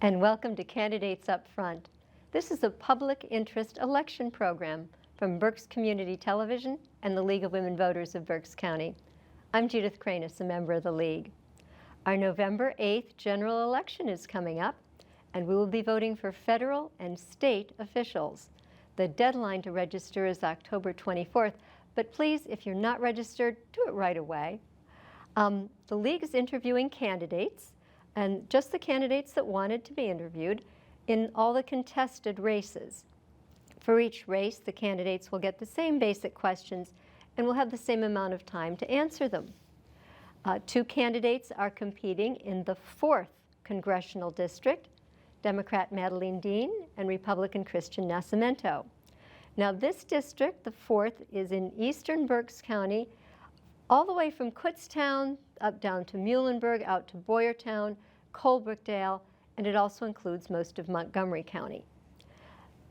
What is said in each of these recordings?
And welcome to Candidates Up Front. This is a public interest election program from Berks Community Television and the League of Women Voters of Berks County. I'm Judith Cranus, a member of the League. Our November 8th general election is coming up, and we will be voting for federal and state officials. The deadline to register is October 24th, but please, if you're not registered, do it right away. The League is interviewing candidates, and just the candidates that wanted to be interviewed, in all the contested races. For each race, the candidates will get the same basic questions and will have the same amount of time to answer them. Two candidates are competing in the 4th Congressional District, Democrat Madeleine Dean and Republican Christian Nascimento. Now this district, the 4th, is in eastern Berks County, all the way from Kutztown up down to Muhlenberg, out to Boyertown, Colebrookdale, and it also includes most of Montgomery County.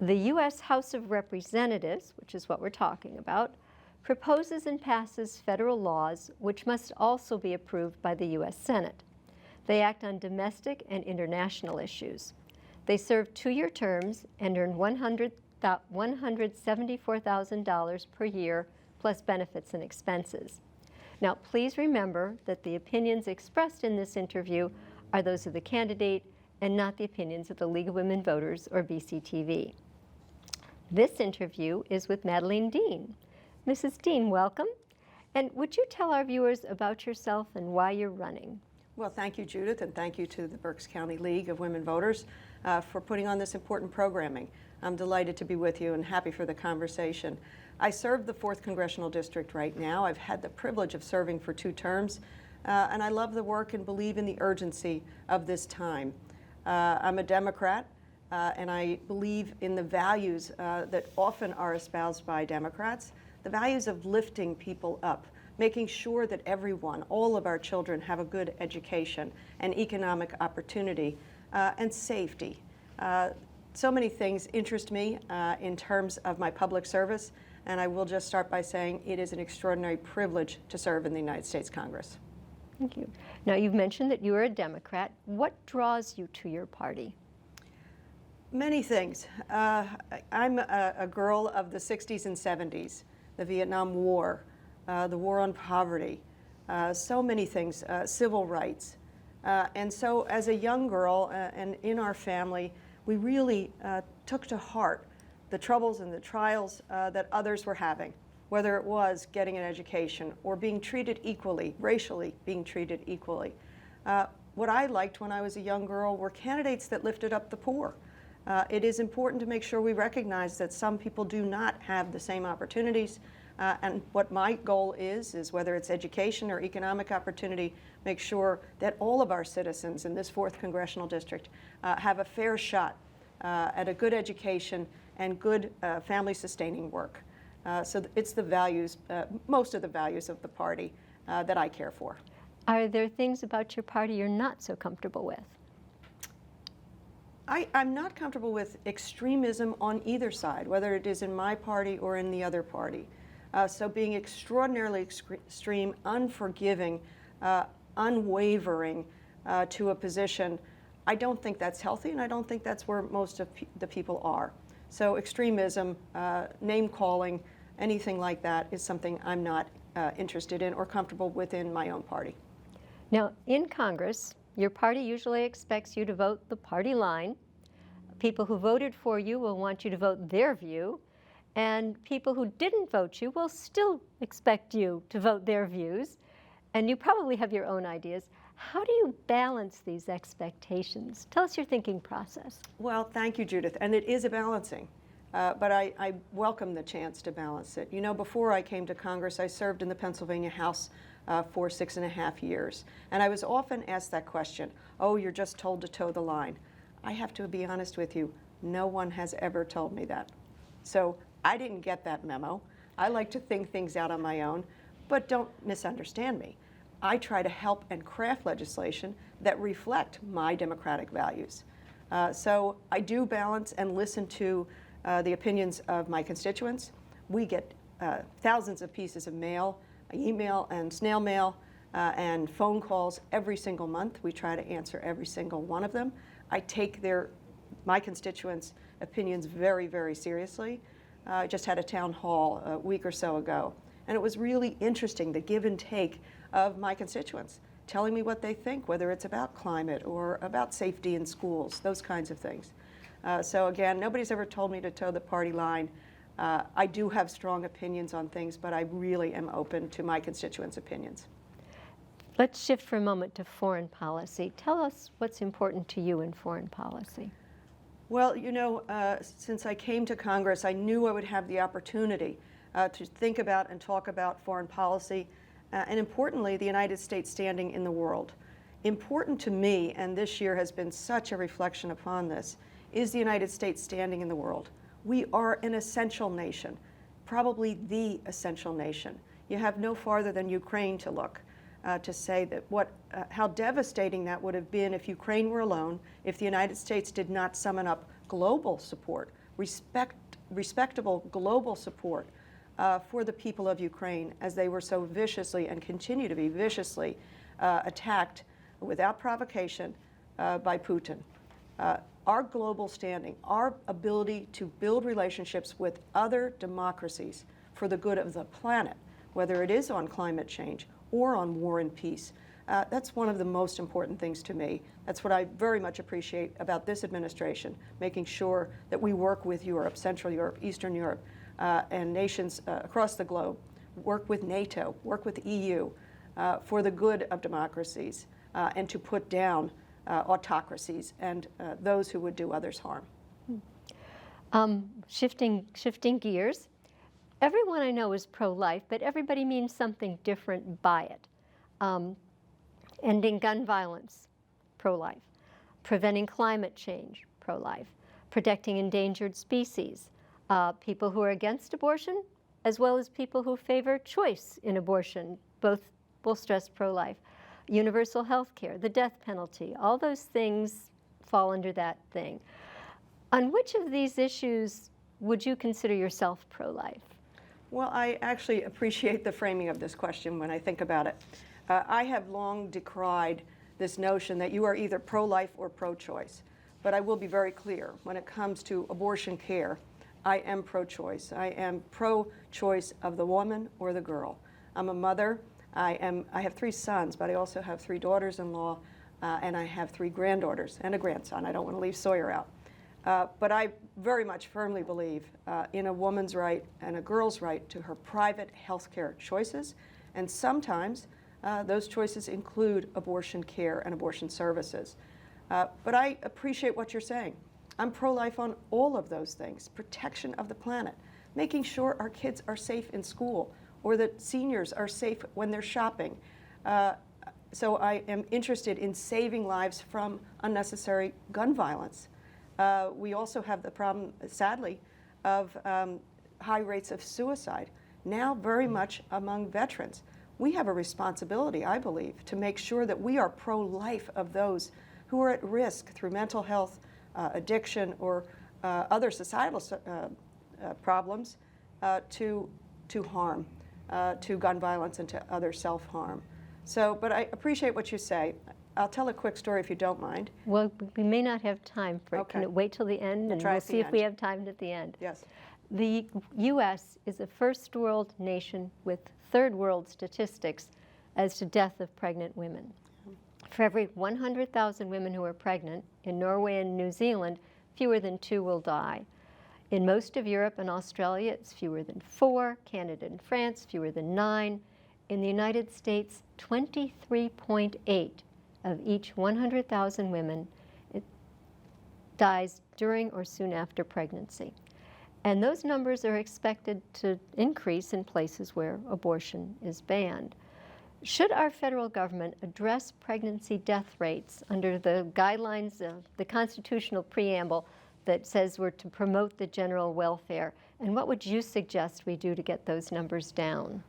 The U.S. House of Representatives, which is what we're talking about, proposes and passes federal laws which must also be approved by the U.S. Senate. They act on domestic and international issues. They serve 2-year terms and earn $174,000 per year plus benefits and expenses. Now, please remember that the opinions expressed in this interview are those of the candidate and not the opinions of the League of Women Voters or BCTV. This interview is with Madeleine Dean. Mrs. Dean, welcome. And would you tell our viewers about yourself and why you're running? Well, thank you, Judith, and thank you to the Berks County League of Women Voters for putting on this important programming. I'm delighted to be with you and happy for the conversation. I serve the 4th Congressional District right now. I've had the privilege of serving for 2 terms, and I love the work and believe in the urgency of this time. I'm a Democrat, and I believe in the values that often are espoused by Democrats, the values of lifting people up, making sure that everyone, all of our children, have a good education and economic opportunity and safety. So many things interest me in terms of my public service, and I will just start by saying it is an extraordinary privilege to serve in the United States Congress. Thank you. Now, you've mentioned that you are a Democrat. What draws you to your party? Many things. I'm a girl of the 60s and 70s, the Vietnam War, the war on poverty, so many things, civil rights. And so as a young girl and in our family, we really took to heart the troubles and the trials that others were having, whether it was getting an education or being treated equally, racially being treated equally. What I liked when I was a young girl were candidates that lifted up the poor. It is important to make sure we recognize that some people do not have the same opportunities. And what my goal is whether it's education or economic opportunity, make sure that all of our citizens in this 4th Congressional District have a fair shot at a good education and good family-sustaining work. So it's the values, most of the values of the party that I care for. Are there things about your party you're not so comfortable with? I'm not comfortable with extremism on either side, whether it is in my party or in the other party. So being extraordinarily extreme, unforgiving, unwavering to a position, I don't think that's healthy, and I don't think that's where most of the people are. So extremism, name-calling, anything like that is something I'm not interested in or comfortable within my own party. Now, in Congress, your party usually expects you to vote the party line. People who voted for you will want you to vote their view, and people who didn't vote you will still expect you to vote their views, and you probably have your own ideas. How do you balance these expectations? Tell us your thinking process. Well, thank you, Judith, and it is a balancing, but I welcome the chance to balance it. You know, before I came to Congress, I served in the Pennsylvania House for 6.5 years, and I was often asked that question, oh, you're just told to toe the line. I have to be honest with you, no one has ever told me that. So I didn't get that memo. I like to think things out on my own, but don't misunderstand me. I try to help and craft legislation that reflect my democratic values. So I do balance and listen to the opinions of my constituents. We get thousands of pieces of mail, email and snail mail, and phone calls every single month. We try to answer every single one of them. I take my constituents' opinions very, very seriously. I just had a town hall a week or so ago, and it was really interesting, the give and take of my constituents, telling me what they think, whether it's about climate or about safety in schools, those kinds of things. So again, nobody's ever told me to toe the party line. I do have strong opinions on things, but I really am open to my constituents' opinions. Let's shift for a moment to foreign policy. Tell us what's important to you in foreign policy. Well, you know, since I came to Congress, I knew I would have the opportunity to think about and talk about foreign policy, and importantly, the United States standing in the world. Important to me, and this year has been such a reflection upon this, is the United States standing in the world. We are an essential nation, probably the essential nation. You have no farther than Ukraine to look to say that how devastating that would have been if Ukraine were alone, if the United States did not summon up global support, respectable global support for the people of Ukraine as they were so viciously and continue to be viciously attacked without provocation by Putin. Our global standing, our ability to build relationships with other democracies for the good of the planet, whether it is on climate change or on war and peace, that's one of the most important things to me. That's what I very much appreciate about this administration, making sure that we work with Europe, Central Europe, Eastern Europe, and nations across the globe, work with NATO, work with the EU for the good of democracies and to put down autocracies and those who would do others harm. Shifting gears, everyone I know is pro-life, but everybody means something different by it. Ending gun violence, pro-life. Preventing climate change, pro-life. Protecting endangered species. People who are against abortion, as well as people who favor choice in abortion, both will stress pro-life. Universal health care, the death penalty, all those things fall under that thing. On which of these issues would you consider yourself pro-life? Well, I actually appreciate the framing of this question when I think about it. I have long decried this notion that you are either pro-life or pro-choice. But I will be very clear, when it comes to abortion care, I am pro-choice. I am pro-choice of the woman or the girl. I'm a mother. I have 3 sons, but I also have 3 daughters-in-law, and I have 3 granddaughters and a grandson. I don't want to leave Sawyer out. But I very much firmly believe in a woman's right and a girl's right to her private health care choices. And sometimes those choices include abortion care and abortion services. But I appreciate what you're saying. I'm pro-life on all of those things. Protection of the planet, making sure our kids are safe in school, or that seniors are safe when they're shopping. So I am interested in saving lives from unnecessary gun violence. We also have the problem, sadly, of high rates of suicide, now very much among veterans. We have a responsibility, I believe, to make sure that we are pro-life of those who are at risk through mental health, addiction, or other societal problems to harm, to gun violence and to other self-harm. So, but I appreciate what you say. I'll tell a quick story if you don't mind. Well, we may not have time for it. Okay. Can it wait till the end? And we'll see if we have time at the end. Yes. The U.S. is a first world nation with third world statistics as to death of pregnant women. For every 100,000 women who are pregnant, in Norway and New Zealand, fewer than 2 will die. In most of Europe and Australia, it's fewer than 4. Canada and France, fewer than 9. In the United States, 23.8 of each 100,000 women dies during or soon after pregnancy. And those numbers are expected to increase in places where abortion is banned. Should our federal government address pregnancy death rates under the guidelines of the constitutional preamble that says we're to promote the general welfare? And what would you suggest we do to get those numbers down?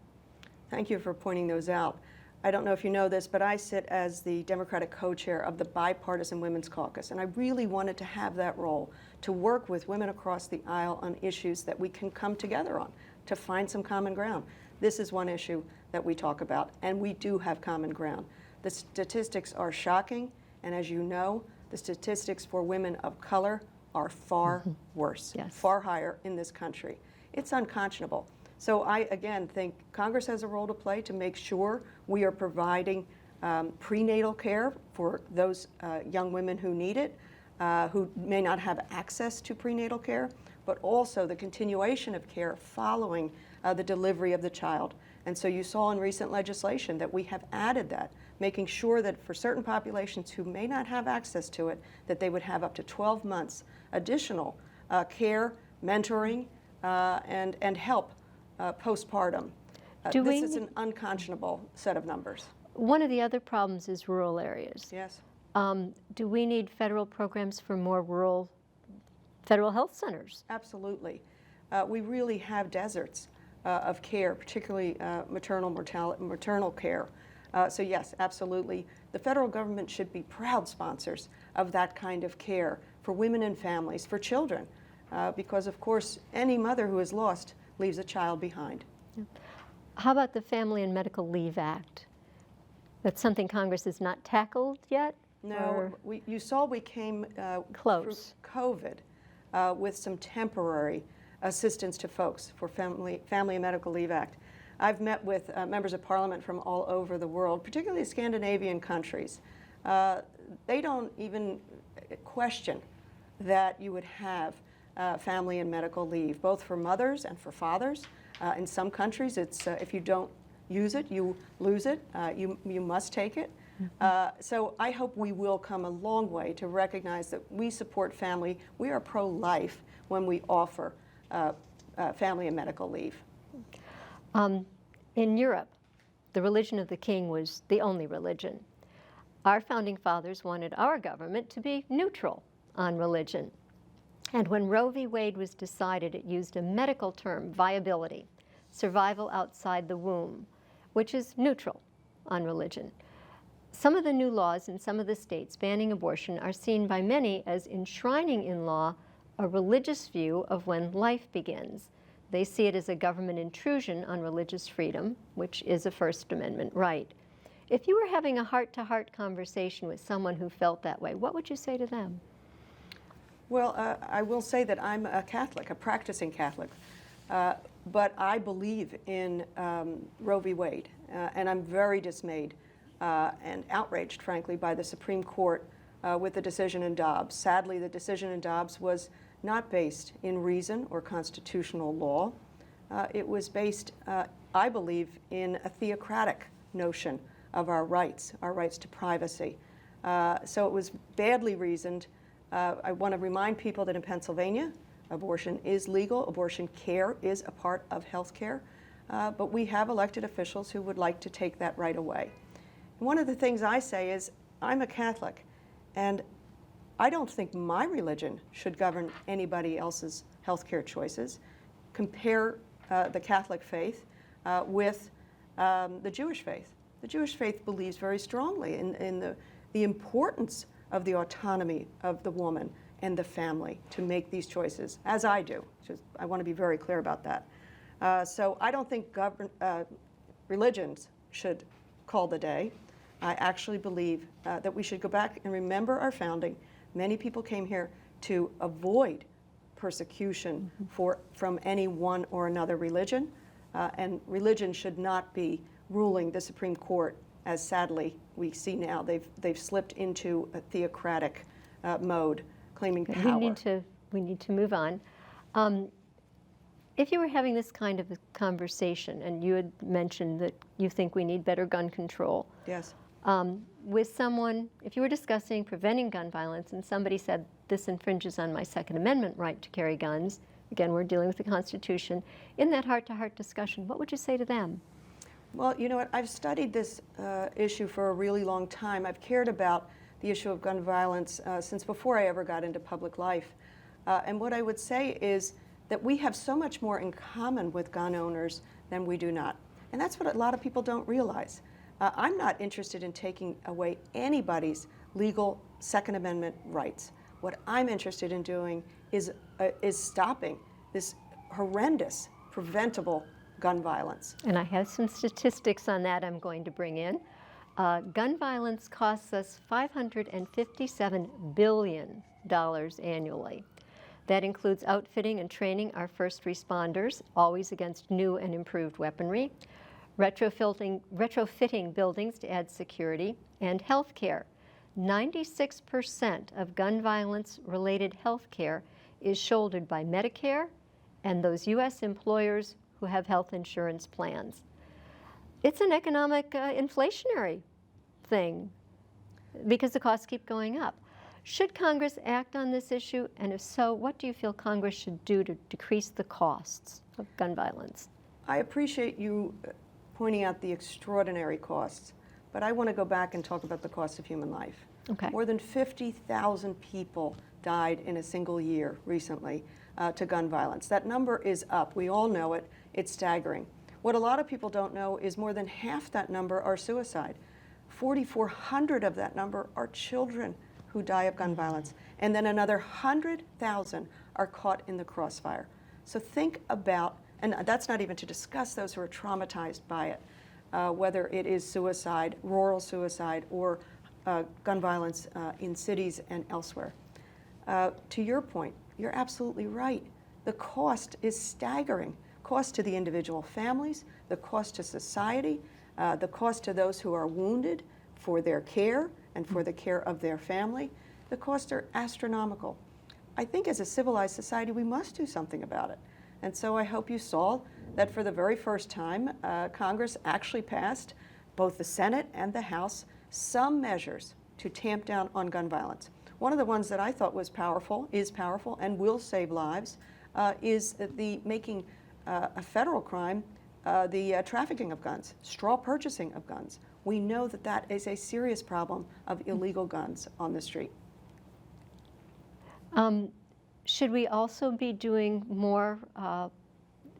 Thank you for pointing those out. I don't know if you know this, but I sit as the Democratic co-chair of the Bipartisan Women's Caucus, and I really wanted to have that role, to work with women across the aisle on issues that we can come together on, to find some common ground. This is one issue that we talk about, and we do have common ground. The statistics are shocking, and as you know, the statistics for women of color are far worse, Yes. far higher in this country. It's unconscionable. So I, again, think Congress has a role to play to make sure we are providing prenatal care for those young women who need it, who may not have access to prenatal care, but also the continuation of care following the delivery of the child. And so you saw in recent legislation that we have added that, making sure that for certain populations who may not have access to it, that they would have up to 12 months additional care, mentoring, and help postpartum. This is an unconscionable set of numbers. One of the other problems is rural areas. Yes. Do we need federal programs for more rural federal health centers? Absolutely. We really have deserts of care, particularly maternal care. So yes, absolutely. The federal government should be proud sponsors of that kind of care for women and families, for children, because of course any mother who is lost leaves a child behind. How about the Family and Medical Leave Act? That's something Congress has not tackled yet? No, you saw we came Close. through COVID with some temporary assistance to folks for Family and Medical Leave Act. I've met with members of parliament from all over the world, particularly Scandinavian countries. They don't even question that you would have family and medical leave, both for mothers and for fathers. In some countries, it's if you don't use it, you lose it. You must take it. So I hope we will come a long way to recognize that we support family. We are pro-life when we offer family and medical leave. In Europe, the religion of the king was the only religion. Our founding fathers wanted our government to be neutral on religion. And when Roe v. Wade was decided, it used a medical term, viability, survival outside the womb, which is neutral on religion. Some of the new laws in some of the states banning abortion are seen by many as enshrining in law a religious view of when life begins. They see it as a government intrusion on religious freedom, which is a First Amendment right. If you were having a heart-to-heart conversation with someone who felt that way, what would you say to them? Well, I will say that I'm a Catholic, a practicing Catholic, but I believe in Roe v. Wade, and I'm very dismayed and outraged, frankly, by the Supreme Court with the decision in Dobbs. Sadly, the decision in Dobbs was not based in reason or constitutional law. It was based, I believe, in a theocratic notion of our rights to privacy. So it was badly reasoned. I want to remind people that in Pennsylvania, abortion is legal. Abortion care is a part of health care. But we have elected officials who would like to take that right away. And one of the things I say is, I'm a Catholic, and I don't think my religion should govern anybody else's health care choices. Compare the Catholic faith with the Jewish faith. The Jewish faith believes very strongly in the importance of the autonomy of the woman and the family to make these choices, as I do. I want to be very clear about that. So I don't think religions should call the day. I actually believe that we should go back and remember our founding. Many people came here to avoid persecution from any one or another religion, and religion should not be ruling the Supreme Court, as sadly we see now. They've slipped into a theocratic mode, claiming power. We need to move on. If you were having this kind of a conversation, and you had mentioned that you think we need better gun control. Yes. With someone, if you were discussing preventing gun violence and somebody said, this infringes on my Second Amendment right to carry guns, again, we're dealing with the Constitution, in that heart-to-heart discussion, what would you say to them? Well, you know what, I've studied this issue for a really long time. I've cared about the issue of gun violence since before I ever got into public life. And what I would say is that we have so much more in common with gun owners than we do not. And that's what a lot of people don't realize. I'm not interested in taking away anybody's legal Second Amendment rights. What I'm interested in doing is stopping this horrendous, preventable gun violence. And I have some statistics on that I'm going to bring in. Gun violence costs us $557 billion annually. That includes outfitting and training our first responders, always against new and improved weaponry, retrofitting buildings to add security, and health care. 96% of gun violence-related health care is shouldered by Medicare and those U.S. employers who have health insurance plans. It's an economic inflationary thing because the costs keep going up. Should Congress act on this issue? And if so, what do you feel Congress should do to decrease the costs of gun violence? I appreciate you pointing out the extraordinary costs, but I want to go back and talk about the cost of human life. Okay. More than 50,000 people died in a single year recently to gun violence. That number is up. We all know it. It's staggering. What a lot of people don't know is more than half that number are suicide. 4,400 of that number are children who die of gun violence. And then another 100,000 are caught in the crossfire. So think about, and that's not even to discuss those who are traumatized by it, whether it is suicide, rural suicide, or gun violence in cities and elsewhere. To your point, you're absolutely right. The cost is staggering. Cost to the individual families, the cost to society, the cost to those who are wounded for their care and for the care of their family. The costs are astronomical. I think as a civilized society, we must do something about it. And so I hope you saw that for the very first time, Congress actually passed, both the Senate and the House, some measures to tamp down on gun violence. One of the ones that I thought was powerful, and will save lives, is the making a federal crime, the trafficking of guns, straw purchasing of guns. We know that that is a serious problem of illegal guns on the street. Should we also be doing more,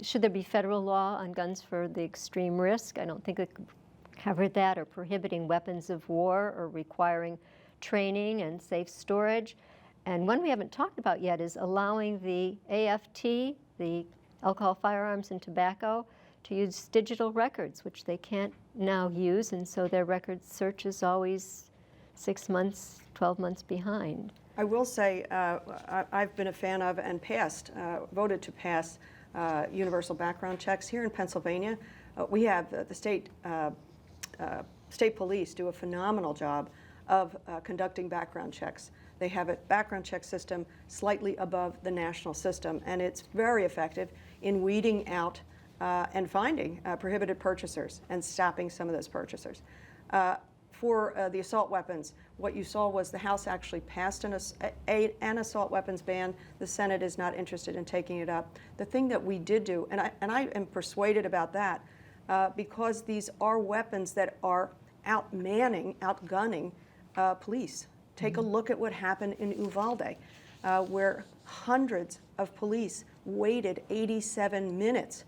should there be federal law on guns for the extreme risk? I don't think it covered that, or prohibiting weapons of war, or requiring training and safe storage. And one we haven't talked about yet is allowing the AFT, the Alcohol, Firearms, and Tobacco, to use digital records, which they can't now use, and so their record search is always 6 months, 12 months behind. I will say I've been a fan of and voted to pass universal background checks. Here in Pennsylvania, we have the state police do a phenomenal job of conducting background checks. They have a background check system slightly above the national system, and it's very effective in weeding out and finding prohibited purchasers and stopping some of those purchasers. For the assault weapons, what you saw was the House actually passed an assault weapons ban. The Senate is not interested in taking it up. The thing that we did do, and I am persuaded about that, because these are weapons that are outgunning police. Take a look at what happened in Uvalde, where hundreds of police waited 87 minutes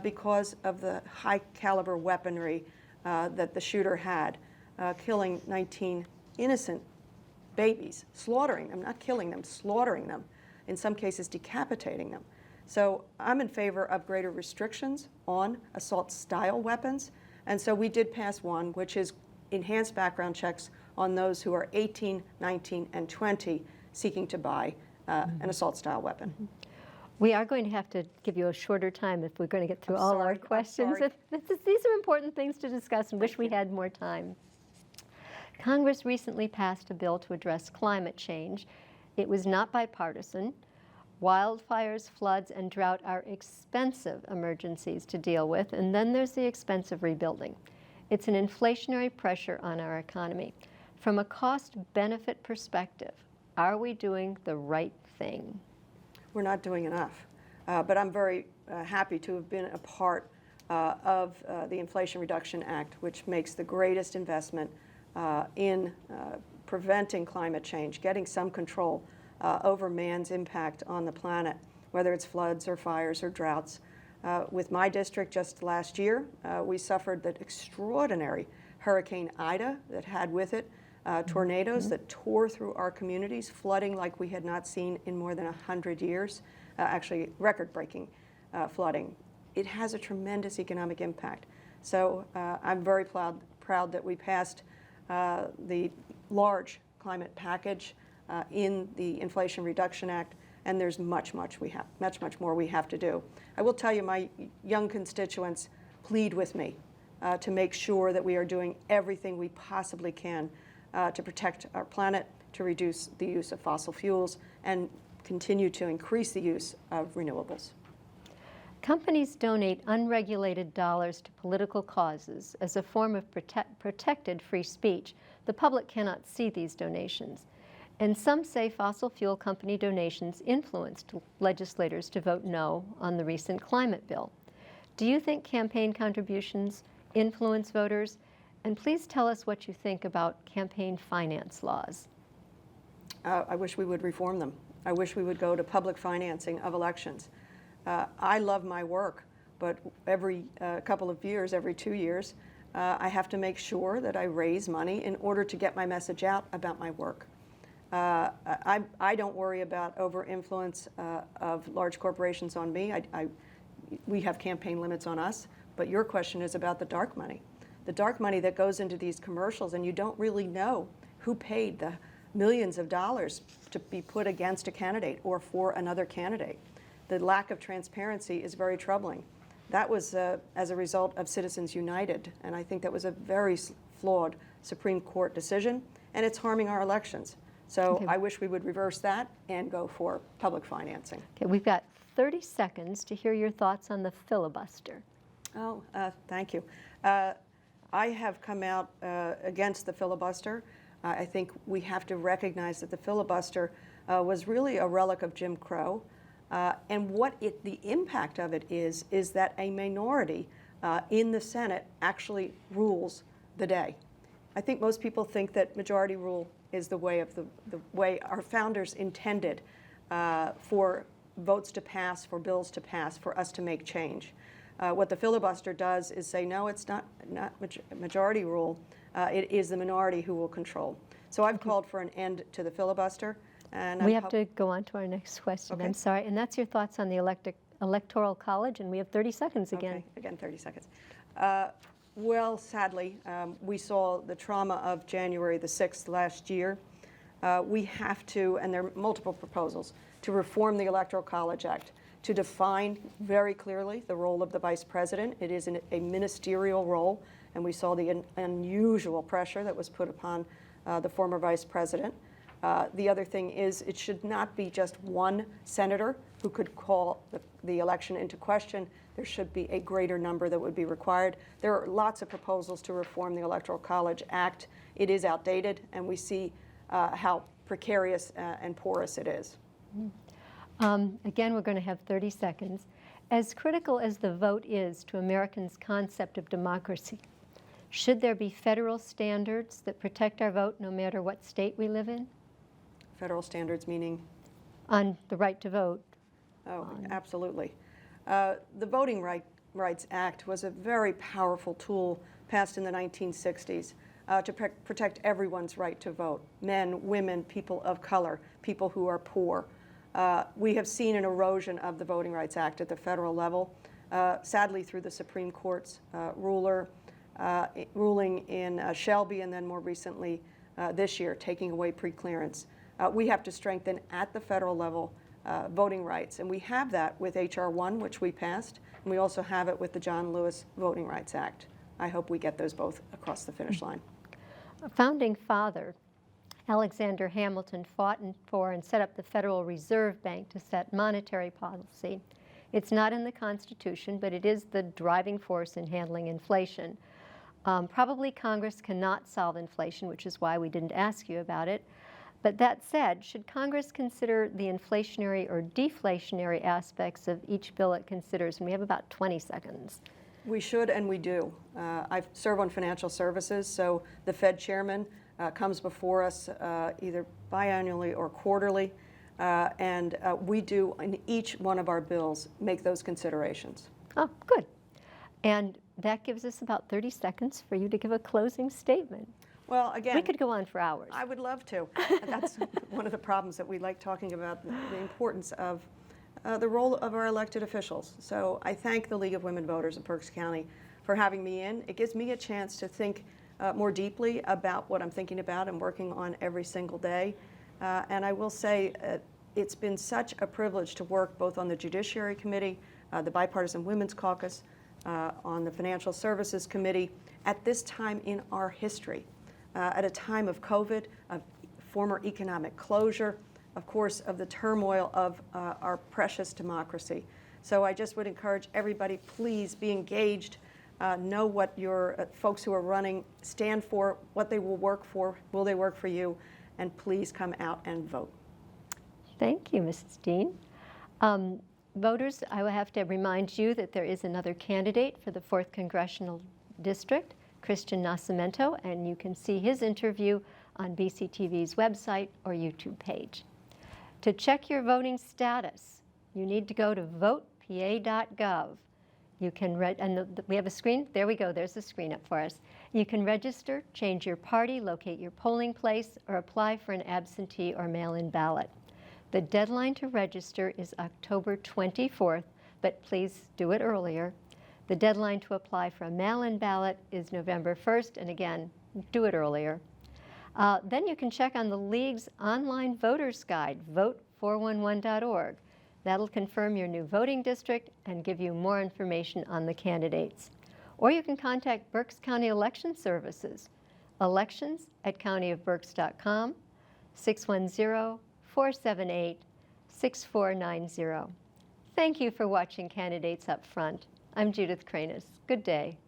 because of the high caliber weaponry that the shooter had, killing 19 innocent babies, slaughtering them, not killing them, slaughtering them, in some cases decapitating them. So I'm in favor of greater restrictions on assault-style weapons, and so we did pass one, which is enhanced background checks on those who are 18, 19, and 20 seeking to buy an assault-style weapon. We are going to have to give you a shorter time if we're going to get through all our questions. These are important things to discuss, and wish we had more time. Congress recently passed a bill to address climate change. It was not bipartisan. Wildfires, floods, and drought are expensive emergencies to deal with, and then there's the expense of rebuilding. It's an inflationary pressure on our economy. From a cost-benefit perspective, are we doing the right thing? We're not doing enough, but I'm very happy to have been a part of the Inflation Reduction Act, which makes the greatest investment in preventing climate change, getting some control over man's impact on the planet, whether it's floods or fires or droughts. With my district just last year, we suffered that extraordinary Hurricane Ida that had with it tornadoes that tore through our communities, flooding like we had not seen in more than 100 years, actually record-breaking flooding. It has a tremendous economic impact. So I'm very proud that we passed the large climate package in the Inflation Reduction Act, and there's much more we have to do. I will tell you, my young constituents plead with me to make sure that we are doing everything we possibly can to protect our planet, to reduce the use of fossil fuels, and continue to increase the use of renewables. Companies donate unregulated dollars to political causes as a form of protected free speech. The public cannot see these donations. And some say fossil fuel company donations influenced legislators to vote no on the recent climate bill. Do you think campaign contributions influence voters? And please tell us what you think about campaign finance laws. I wish we would reform them. I wish we would go to public financing of elections. I love my work, but every couple of years, every 2 years, I have to make sure that I raise money in order to get my message out about my work. I don't worry about over-influence of large corporations on me. We have campaign limits on us, but your question is about the dark money. The dark money that goes into these commercials, and you don't really know who paid the millions of dollars to be put against a candidate or for another candidate. The lack of transparency is very troubling. That was as a result of Citizens United, and I think that was a very flawed Supreme Court decision, and it's harming our elections. So Okay. I wish we would reverse that and go for public financing. Okay, we've got 30 seconds to hear your thoughts on the filibuster. Oh, thank you. I have come out against the filibuster. I think we have to recognize that the filibuster was really a relic of Jim Crow. And what the impact of it is that a minority in the Senate actually rules the day. I think most people think that majority rule is the way our founders intended for votes to pass, for bills to pass, for us to make change. What the filibuster does is say, no, it's not majority rule. It is the minority who will control. So I've called for an end to the filibuster. And We have to go on to our next question. Okay. I'm sorry. And that's your thoughts on the Electoral College, and we have 30 seconds again. Okay, again, 30 seconds. Well, sadly, we saw the trauma of January the 6th last year. We have to, and there are multiple proposals, to reform the Electoral College Act, to define very clearly the role of the vice president. It is a ministerial role, and we saw the unusual pressure that was put upon the former vice president. The other thing is it should not be just one senator who could call the election into question. There should be a greater number that would be required. There are lots of proposals to reform the Electoral College Act. It is outdated, and we see how precarious and porous it is. Again, we're going to have 30 seconds. As critical as the vote is to Americans' concept of democracy, should there be federal standards that protect our vote no matter what state we live in? Federal standards meaning? On the right to vote. Oh, absolutely. The Voting Rights Act was a very powerful tool passed in the 1960s to protect everyone's right to vote, men, women, people of color, people who are poor. We have seen an erosion of the Voting Rights Act at the federal level, sadly through the Supreme Court's ruling in Shelby, and then more recently this year, taking away preclearance. We have to strengthen at the federal level voting rights, and we have that with H.R. 1, which we passed, and we also have it with the John Lewis Voting Rights Act. I hope we get those both across the finish line. A founding father, Alexander Hamilton, fought for and set up the Federal Reserve Bank to set monetary policy. It's not in the Constitution, but it is the driving force in handling inflation. Probably Congress cannot solve inflation, which is why we didn't ask you about it. But that said, should Congress consider the inflationary or deflationary aspects of each bill it considers? And we have about 20 seconds. We should, and we do. I serve on financial services, so the Fed chairman comes before us either biannually or quarterly, and we do, in each one of our bills, make those considerations. Oh, good. And that gives us about 30 seconds for you to give a closing statement. Well, again, We could go on for hours. I would love to. That's one of the problems that we like talking about, the importance of the role of our elected officials. So I thank the League of Women Voters of Berks County for for having me in. It gives me a chance to think more deeply about what I'm thinking about and working on every single day. And I will say it's been such a privilege to work both on the Judiciary Committee, the Bipartisan Women's Caucus, on the Financial Services Committee at this time in our history, at a time of COVID, of former economic closure, of course, of the turmoil of our precious democracy. So I just would encourage everybody, please be engaged. Know what your folks who are running stand for, what they will work for, will they work for you, and please come out and vote. Thank you, Mrs. Dean. Voters, I will have to remind you that there is another candidate for the 4th Congressional District, Christian Nascimento, and you can see his interview on BCTV's website or YouTube page. To check your voting status, you need to go to votepa.gov. You can we have a screen. There we go. There's the screen up for us. You can register, change your party, locate your polling place, or apply for an absentee or mail-in ballot. The deadline to register is October 24th, but please do it earlier. The deadline to apply for a mail-in ballot is November 1st, and again, do it earlier. Then you can check on the League's online voters guide, vote411.org. That'll confirm your new voting district and give you more information on the candidates. Or you can contact Berks County Election Services, elections@countyofberks.com, 610-478-6490. Thank you for watching Candidates Up Front. I'm Judith Cranis. Good day.